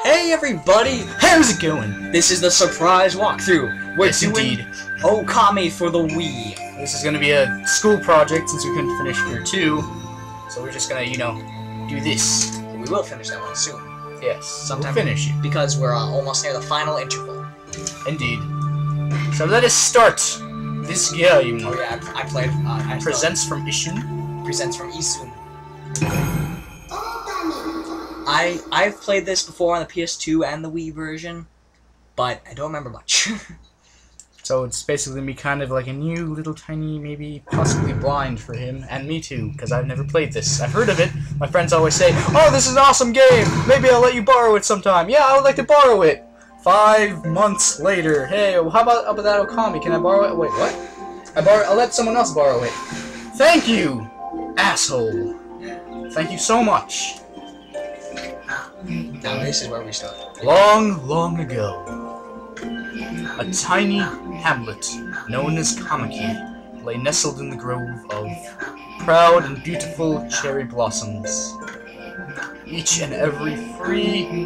Hey everybody! How's it going? This is the surprise walkthrough. We're doing Okami for the Wii. This is gonna be a school project since we couldn't finish year 2. So we're just gonna, you know, do this. We will finish that one soon. Yes, sometime. We'll finish it. Because we're almost near the final interval. Indeed. So let us start this game. Oh yeah, I played. Presents from Ishun. Presents from Isun. I've played this before on the PS2 and the Wii version, but I don't remember much. So it's basically me kind of like a new little tiny, maybe possibly blind for him, and me too, because I've never played this. I've heard of it. My friends always say, "Oh, this is an awesome game! Maybe I'll let you borrow it sometime." Yeah, I would like to borrow it. 5 months later, hey, how about that Okami? Can I borrow it? Wait, what? I'll let someone else borrow it. Thank you, asshole. Thank you so much. Now this is where we start. Long, long ago, a tiny hamlet known as Kamaki lay nestled in the grove of proud and beautiful cherry blossoms. Each and every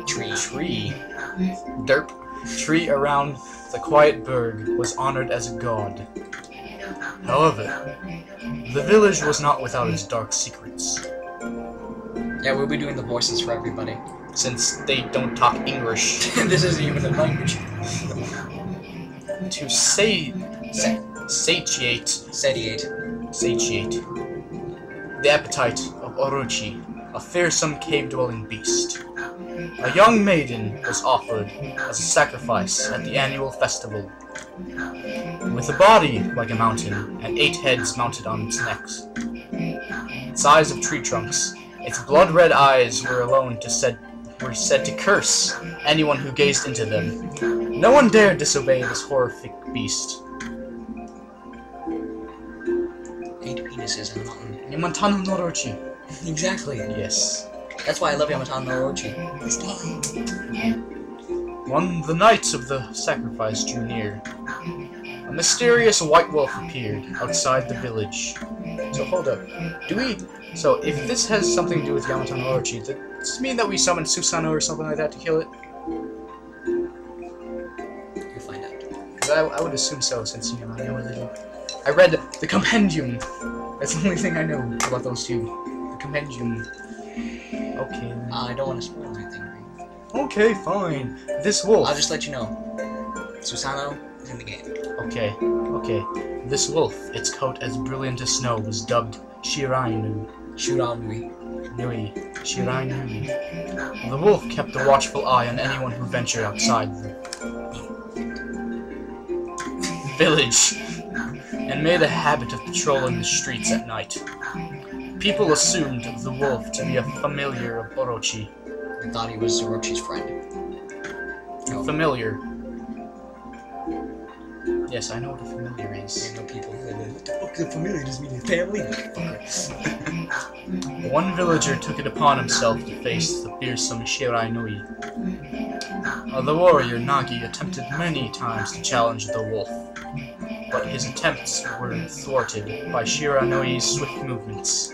tree around the quiet burg was honored as a god. However, the village was not without its dark secrets. Yeah, we'll be doing the voices for everybody. Since they don't talk English. This isn't even a language. To satiate the appetite of Orochi, a fearsome cave-dwelling beast. A young maiden was offered as a sacrifice at the annual festival. With a body like a mountain and 8 heads mounted on its necks, size of tree trunks, its blood-red eyes were said to curse anyone who gazed into them. No one dared disobey this horrific beast. 8 penises in a mountain. Yamatano no Orochi. Exactly. Yes. That's why I love Yamatano no Orochi. The night of the sacrifice drew near. A mysterious white wolf appeared outside the village. So hold up. So if this has something to do with Yamato no Orochi, does this mean that we summon Susanoo or something like that to kill it? You'll find out. Because I would assume so, since, you know, I know a little. I read the compendium. That's the only thing I know about those two. The compendium. Okay. I don't want to spoil anything. Okay, fine. This wolf. I'll just let you know. Susanoo is in the game. Okay. This wolf, its coat as brilliant as snow, was dubbed Shirainu. The wolf kept a watchful eye on anyone who ventured outside the village, and made a habit of patrolling the streets at night. People assumed the wolf to be a familiar of Orochi. I thought he was Orochi's friend. No. Familiar. Yes, I know what a familiar is. I know people who are like, what the fuck is a familiar? Does it mean family? One villager took it upon himself to face the fearsome Shirainui. The warrior Nagi attempted many times to challenge the wolf, but his attempts were thwarted by Shirainui's swift movements.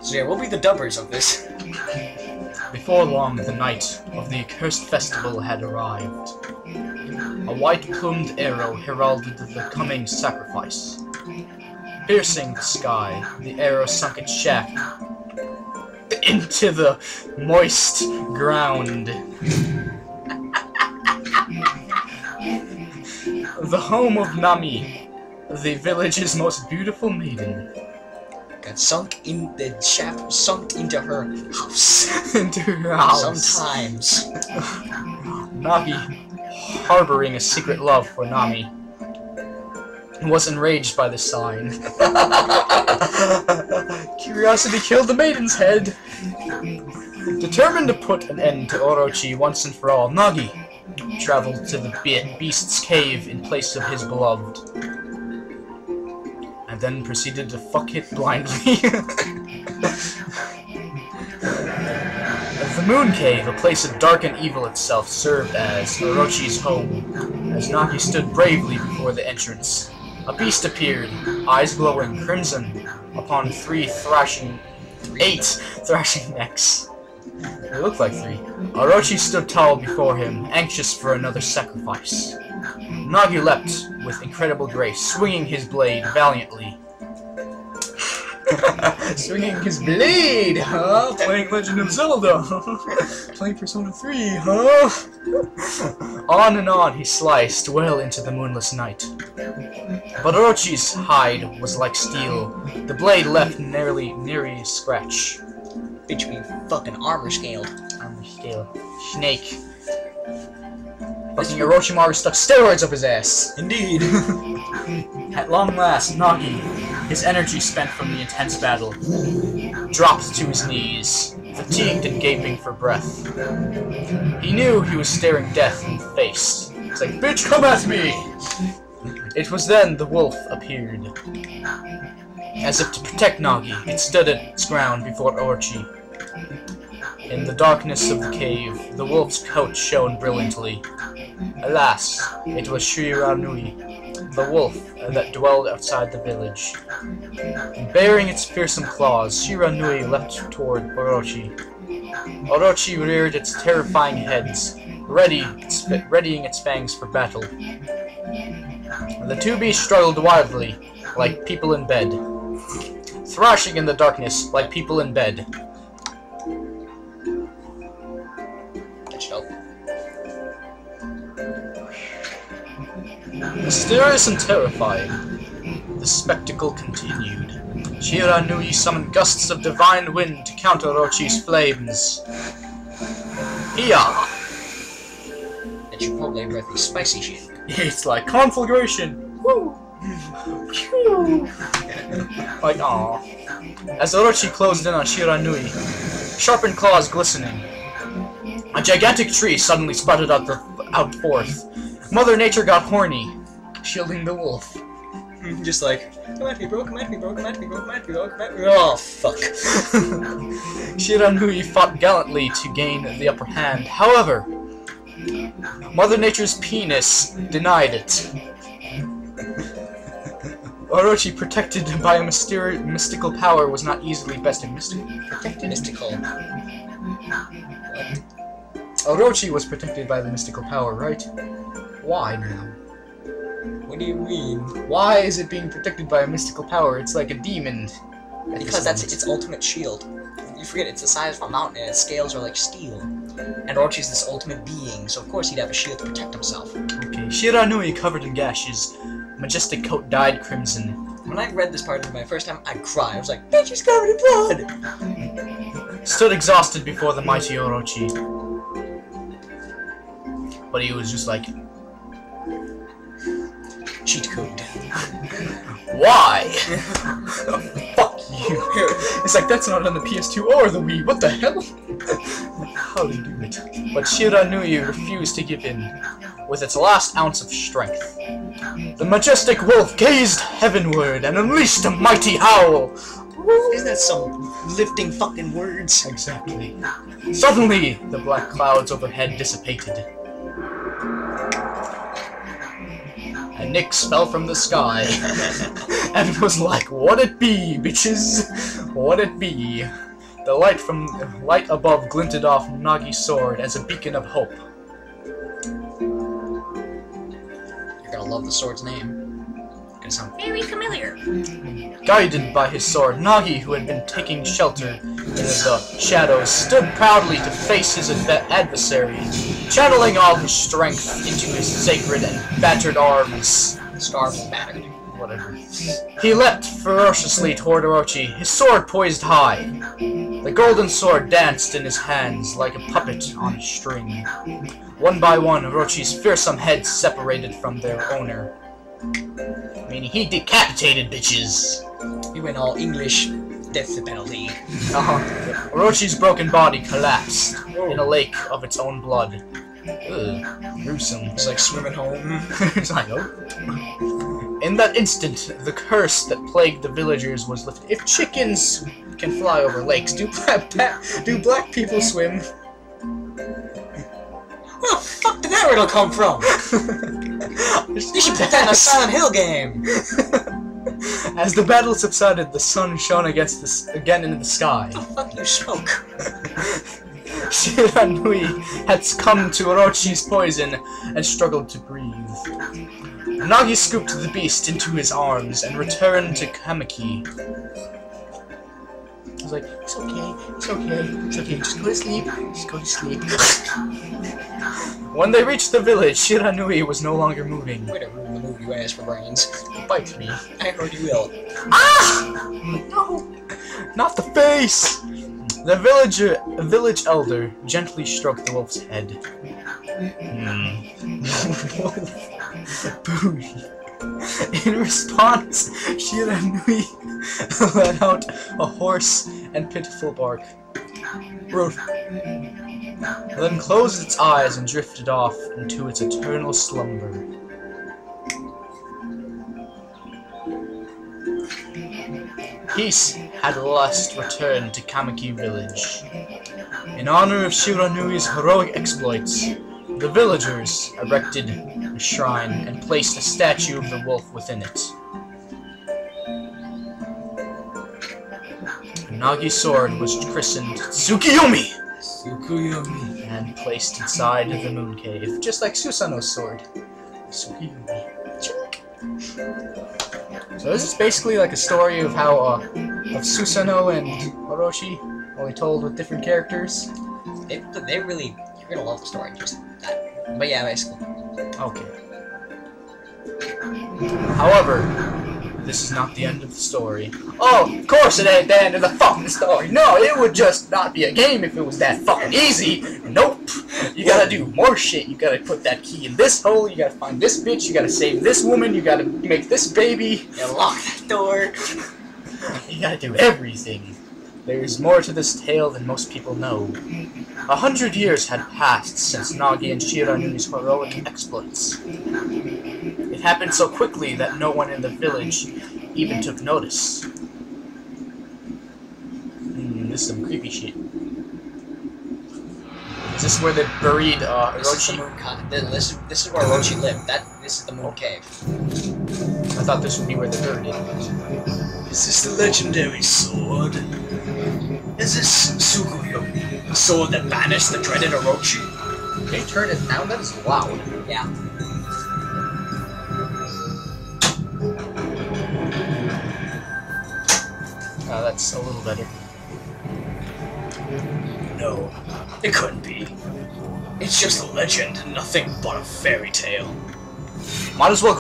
So yeah, we'll be the dubbers of this. Before long, the night of the accursed festival had arrived. A white-plumed arrow heralded the coming sacrifice. Piercing the sky, the arrow sunk its shaft into the moist ground. The home of Nami, the village's most beautiful maiden. Got sunk in the shaft, sunk into her house. Into her house. Sometimes. Nagi, harboring a secret love for Nami, was enraged by the sign. Curiosity killed the maiden's head. Determined to put an end to Orochi once and for all, Nagi traveled to the beast's cave in place of his beloved, and then proceeded to fuck it blindly. The Moon Cave, a place of dark and evil itself, served as Orochi's home. As Nagi stood bravely before the entrance, a beast appeared, eyes glowing crimson, upon eight thrashing necks. They looked like 3. Orochi stood tall before him, anxious for another sacrifice. Nagi leapt with incredible grace, swinging his blade valiantly. Swinging his blade, huh? Playing Legend of Zelda. Playing Persona 3, huh? On and on he sliced, well into the moonless night. But Orochi's hide was like steel. The blade left nary a scratch. Bitch be fucking armor scaled. Armor scale. Snake. Fucking Orochimaru stuck steroids up his ass. Indeed. At long last, Nagi, his energy spent from the intense battle, dropped to his knees, fatigued and gaping for breath. He knew he was staring death in the face. It's like, bitch, come at me! It was then the wolf appeared. As if to protect Nagi, it stood at its ground before Orochi. In the darkness of the cave, the wolf's coat shone brilliantly. Alas, it was Shiranui, the wolf that dwelled outside the village. Bearing its fearsome claws, Shiranui leapt toward Orochi. Orochi reared its terrifying heads, readying its fangs for battle. The two beasts struggled wildly, like people in bed, thrashing in the darkness like people in bed. Mysterious and terrifying, the spectacle continued. Shiranui summoned gusts of divine wind to counter Orochi's flames. Hiya! That Chipotle breath is spicy shit. It's like conflagration! Woo! Like, aw. As Orochi closed in on Shiranui, sharpened claws glistening, a gigantic tree suddenly sprouted out forth. Mother Nature got horny, shielding the wolf. Just like, come at me, bro, come at me, bro, come at me, bro, come at me, bro, come at me. Oh, fuck. Shiranui fought gallantly to gain the upper hand. However, Mother Nature's penis denied it. Orochi, protected by a mystical power, was not easily bested. Mystical. What? Orochi was protected by the mystical power, right? Why now? What do you mean? Why is it being protected by a mystical power? It's like a demon. Because that's its ultimate shield. You forget it's the size of a mountain and its scales are like steel. And Orochi's this ultimate being, so of course he'd have a shield to protect himself. Okay, Shiranui, covered in gashes, majestic coat dyed crimson. When I read this part for my first time, I cried. I was like, bitch, he's covered in blood! Stood exhausted before the mighty Orochi. But he was just like, cheat code. Why? Fuck you. It's like, that's not on the PS2 or the Wii. What the hell? How do you do it? But Shiranui refused to give in. With its last ounce of strength, the majestic wolf gazed heavenward and unleashed a mighty howl. Isn't that some lifting fucking words? Exactly. Suddenly, the black clouds overhead dissipated, and Nyx fell from the sky, and was like, "What it be, bitches? What it be?" The light above glinted off Nagi's sword as a beacon of hope. You're gonna love the sword's name. Gonna sound very familiar. Guided by his sword, Nagi, who had been taking shelter in the shadows, stood proudly to face his adversary, channeling all his strength into his sacred and battered arms. Starved and battered. Whatever. He leapt ferociously toward Orochi, his sword poised high. The golden sword danced in his hands like a puppet on a string. One by one, Orochi's fearsome heads separated from their owner. Meaning he decapitated bitches. He went all English death penalty. Orochi's broken body collapsed in a lake of its own blood. Ugh, gruesome. It's like swimming home. It's like, oh. In that instant, the curse that plagued the villagers was lifted. If chickens can fly over lakes, do black people swim? Where the fuck did that riddle come from? You should put that in a Silent Hill game. As the battle subsided, the sun shone again into the sky. What the fuck you smoke? Shiranui had succumbed to Orochi's poison and struggled to breathe. Nagi scooped the beast into his arms and returned to Kamiki. I was like, it's okay, it's okay, it's okay, just go to sleep, just go to sleep. When they reached the village, Shiranui was no longer moving. Way to ruin the movie, you ass for brains. Bite me. I heard you will. Ah! No! Not the face! The village elder gently stroked the wolf's head. In response, Shiranui let out a hoarse and pitiful bark. Then closed its eyes and drifted off into its eternal slumber. Peace had last returned to Kamiki village. In honor of Shiranui's heroic exploits, the villagers erected a shrine and placed a statue of the wolf within it. Nagi's sword was christened Tsukiyomi! Tsukuyomi. And placed inside the moon cave, just like Susanoo's sword. Tsukiyomi. So this is basically like a story of how, of Susanoo and Orochi, only told with different characters. They really, you're gonna love the story, just that. But yeah, basically. Okay. However, this is not the end of the story. Oh, of course it ain't the end of the fucking story. No, it would just not be a game if it was that fucking easy. Nope. You gotta do more shit. You gotta put that key in this hole. You gotta find this bitch. You gotta save this woman. You gotta make this baby. You lock that door. You gotta do everything. There's more to this tale than most people know. 100 years had passed since Nagi and Shiranui's heroic exploits. It happened so quickly that no one in the village even took notice. This is some creepy shit. Is this where they buried Orochi? This is where Orochi lived. This is the moon cave. I thought this would be where they buried it. Is this the legendary sword? Is this Tsukuyomi, the sword that banished the dreaded Orochi? Can you turn it down? That is loud. Yeah. That's a little better. No, it couldn't be. It's just a legend, nothing but a fairy tale. Might as well